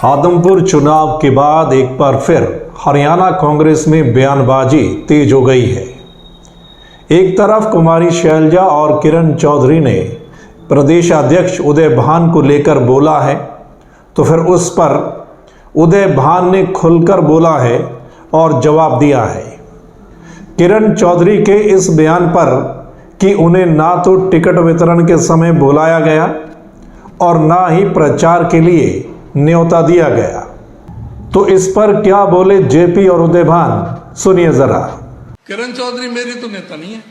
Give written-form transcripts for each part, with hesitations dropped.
आदमपुर चुनाव के बाद एक बार फिर हरियाणा कांग्रेस में बयानबाजी तेज हो गई है। एक तरफ कुमारी शैलजा और किरण चौधरी ने प्रदेश अध्यक्ष उदय भान को लेकर बोला है, तो फिर उस पर उदय भान ने खुलकर बोला है और जवाब दिया है। किरण चौधरी के इस बयान पर कि उन्हें ना तो टिकट वितरण के समय बुलाया गया और ना ही प्रचार के लिए न्योता दिया गया, तो इस पर क्या बोले जेपी और उदय भान, सुनिए जरा। किरण चौधरी मेरी तो नेता नहीं है।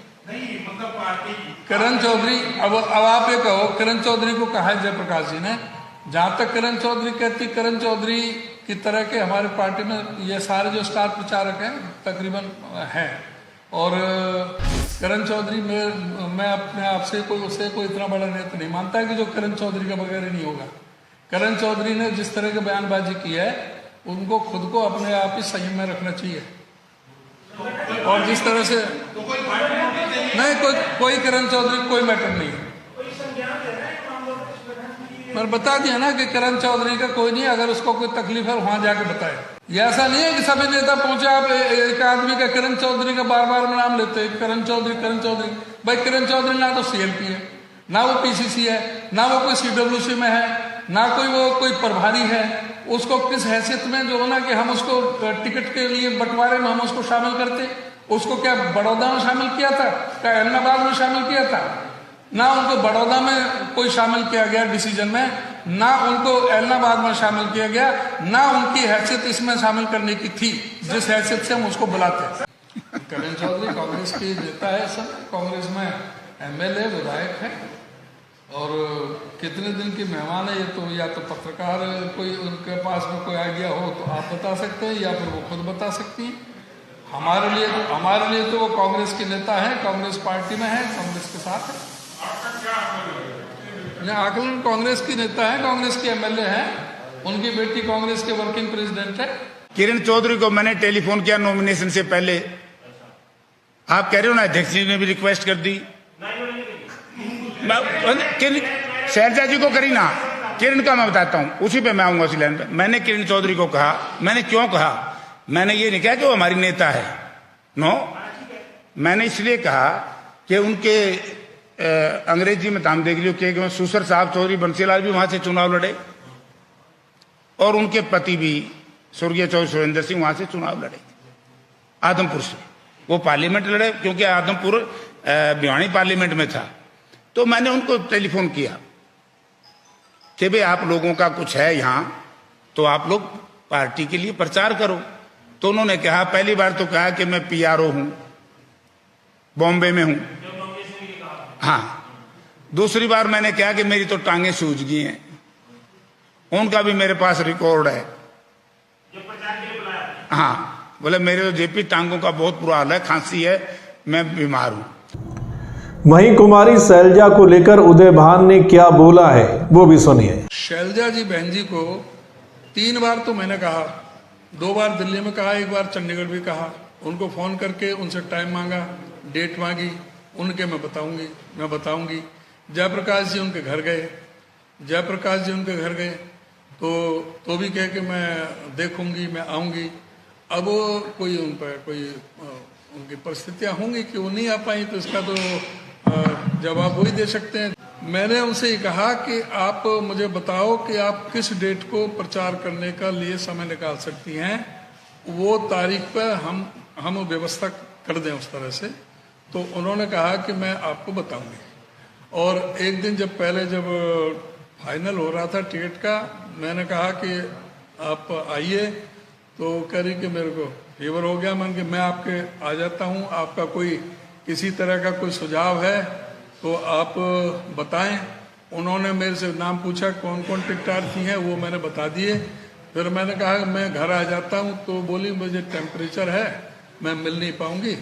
किरण चौधरी अब आप ये कहो, किरण चौधरी को कहा है जयप्रकाश जी ने। जहां तक किरण चौधरी कहती, किरण चौधरी की तरह के हमारे पार्टी में ये सारे जो स्टार प्रचारक हैं तकरीबन हैं, और किरण चौधरी मैं अपने आप से उसे कोई इतना बड़ा नेता नहीं मानता कि जो किरण चौधरी के बगैर ही नहीं होगा। किरण चौधरी ने जिस तरह की बयानबाजी की है, उनको खुद को अपने आप ही संयम में रखना चाहिए। और जिस तरह से नहीं, कोई किरण चौधरी कोई मैटर नहीं है। मैं बता दिया ना कि किरण चौधरी का कोई नहीं, अगर उसको कोई तकलीफ है वहां जाके बताए। ये ऐसा नहीं है कि सभी नेता पहुंचे, आप एक आदमी का किरण चौधरी का बार बार नाम लेते हैं, किरण चौधरी किरण चौधरी। भाई किरण चौधरी ना तो सीएलपी है, ना वो पीसीसी है, ना वो कोई सीडब्ल्यूसी में है, ना कोई प्रभारी है। उसको किस हैसियत में जो है ना कि हम उसको टिकट के लिए बंटवारे में हम उसको शामिल करते। उसको क्या बड़ौदा में शामिल किया था, क्या अहमदाबाद में शामिल किया था? ना उनको बड़ौदा में कोई शामिल किया गया डिसीजन में, ना उनको इलाहाबाद में शामिल किया गया, ना उनकी हैसियत इसमें शामिल करने की थी जिस हैसियत से हम उसको बुलाते। किरण चौधरी कांग्रेस की नेता है, सब कांग्रेस में एमएलए विधायक है, और कितने दिन की मेहमान है ये तो या तो पत्रकार कोई उनके पास में कोई आइडिया हो तो आप बता सकते हैं, या फिर वो खुद बता सकती हैं। हमारे लिए तो वो कांग्रेस की नेता है, कांग्रेस पार्टी में है, कांग्रेस के साथ है। आकलन कांग्रेस की नेता है, कांग्रेस की एमएलए है, उनकी बेटी कांग्रेस के वर्किंग प्रेसिडेंट है। किरण चौधरी को मैंने टेलीफोन किया नॉमिनेशन से पहले। आप कह रहे हो ना अध्यक्ष जी ने भी रिक्वेस्ट कर दी, शैलजा जी को करी ना, किरण का मैं बताता हूं, उसी पे मैं आऊंगा उसी लाइन पे। मैंने किरण चौधरी को कहा, मैंने क्यों कहा, मैंने ये नहीं कहा कि वो हमारी नेता है, नो, मैंने इसलिए कहा कि उनके अंग्रेजी में ताम देख लियो कि सुसर साहब चौधरी बंसीलाल भी वहां से चुनाव लड़े, और उनके पति भी स्वर्गीय चौधरी सुरेंद्र सिंह वहां से चुनाव लड़े आदमपुर से। वो पार्लियामेंट लड़े क्योंकि आदमपुर भिवानी पार्लियामेंट में था। तो मैंने उनको टेलीफोन किया कि भाई आप लोगों का कुछ है यहाँ, तो आप लोग पार्टी के लिए प्रचार करो। तो उन्होंने कहा, पहली बार तो कहा कि मैं पीआरओ हूं, बॉम्बे में हूं। हाँ, दूसरी बार मैंने कहा कि मेरी तो टांगें सूज गई हैं, उनका भी मेरे पास रिकॉर्ड है। हाँ, बोले मेरे तो जेपी टांगों का बहुत बुरा हाल है, खांसी है, मैं बीमार हूं। वहीं कुमारी शैलजा को लेकर उदय भान ने क्या बोला है वो भी सुनिए। शैलजा जी बहन जी को 3 बार तो मैंने कहा, 2 बार दिल्ली में कहा, 1 बार चंडीगढ़ भी कहा। उनको फोन करके उनसे टाइम मांगा, डेट मांगी, उनके मैं बताऊंगी। जयप्रकाश जी उनके घर गए, तो भी कह के मैं देखूंगी, मैं आऊंगी। अब वो कोई उन पर उनकी परिस्थितियां होंगी कि वो नहीं आ पाई, तो इसका तो जवाब वही दे सकते हैं। मैंने उनसे कहा कि आप मुझे बताओ कि आप किस डेट को प्रचार करने का लिए समय निकाल सकती हैं, वो तारीख पर हम व्यवस्था कर दें उस तरह से। तो उन्होंने कहा कि मैं आपको बताऊंगी। और एक दिन जब फाइनल हो रहा था टिकट का, मैंने कहा कि आप आइए, तो कह रही कि मेरे को फीवर हो गया। मैं आपके आ जाता हूँ, आपका कोई किसी तरह का कोई सुझाव है तो आप बताएं। उन्होंने मेरे से नाम पूछा कौन कौन टिकटार्थी हैं, वो मैंने बता दिए। फिर मैंने कहा मैं घर आ जाता हूँ, तो बोली मुझे टेम्परेचर है, मैं मिल नहीं पाऊंगी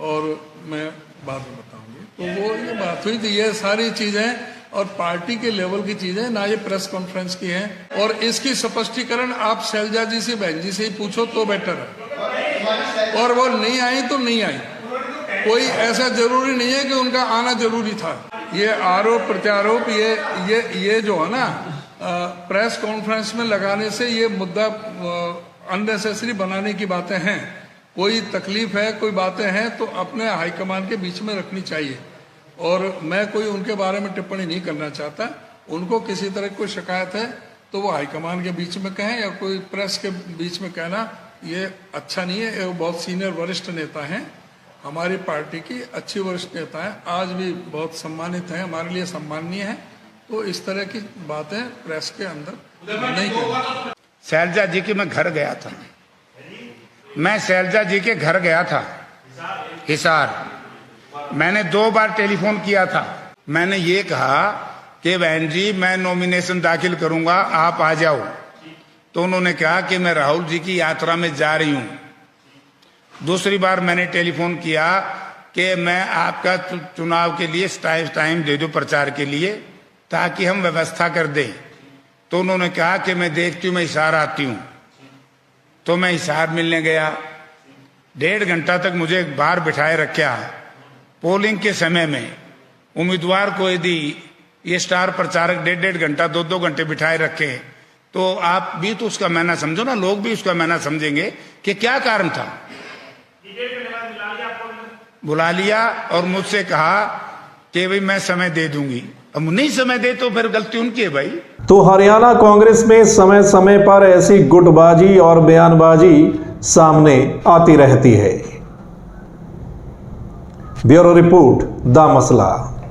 और मैं बाद में बताऊंगी। तो वो ये बात हुई थी। ये सारी चीजें और पार्टी के लेवल की चीजें ना, ये प्रेस कॉन्फ्रेंस की हैं। और इसकी स्पष्टीकरण आप शैलजा जी से, बहन जी से ही पूछो तो बेटर है। और वो नहीं आई तो नहीं आई, कोई ऐसा जरूरी नहीं है कि उनका आना जरूरी था। ये आरोप प्रत्यारोप ये जो है ना प्रेस कॉन्फ्रेंस में लगाने से ये मुद्दा अननेसेसरी बनाने की बातें हैं। कोई तकलीफ है, कोई बातें हैं तो अपने हाईकमान के बीच में रखनी चाहिए, और मैं कोई उनके बारे में टिप्पणी नहीं करना चाहता। उनको किसी तरह की कोई शिकायत है तो वो हाईकमान के बीच में कहें, या कोई प्रेस के बीच में कहना ये अच्छा नहीं है। वो बहुत सीनियर वरिष्ठ नेता हैं, हमारी पार्टी की अच्छी वरिष्ठ नेता है, आज भी बहुत सम्मानित हैं, हमारे लिए सम्माननीय है। तो इस तरह की बातें प्रेस के अंदर नहीं करनी। शैलजा जी के मैं घर गया था, मैं शैलजा जी के घर गया था हिसार। मैंने 2 बार टेलीफोन किया था। मैंने ये कहा कि बहन जी मैं नॉमिनेशन दाखिल करूंगा, आप आ जाओ। तो उन्होंने कहा कि मैं राहुल जी की यात्रा में जा रही हूं। दूसरी बार मैंने टेलीफोन किया कि मैं आपका चुनाव के लिए टाइम दे दूं प्रचार के लिए, ताकि हम व्यवस्था कर दें। तो उन्होंने कहा कि मैं देखती हूँ, मैं हिसार आती हूँ। तो मैं हिसार मिलने गया। 1.5 घंटा तक मुझे बाहर बिठाए रखा। पोलिंग के समय में उम्मीदवार को यदि ये स्टार प्रचारक 1.5 घंटा 2 घंटे बिठाए रखे, तो आप भी तो उसका मायना समझो ना, लोग भी उसका मायना समझेंगे कि क्या कारण था। बुला लिया और मुझसे कहा कि भाई मैं समय दे दूंगी। अब नहीं समय दे तो फिर गलती उनकी है भाई। तो हरियाणा कांग्रेस में समय समय पर ऐसी गुटबाजी और बयानबाजी सामने आती रहती है। ब्यूरो रिपोर्ट द मसला।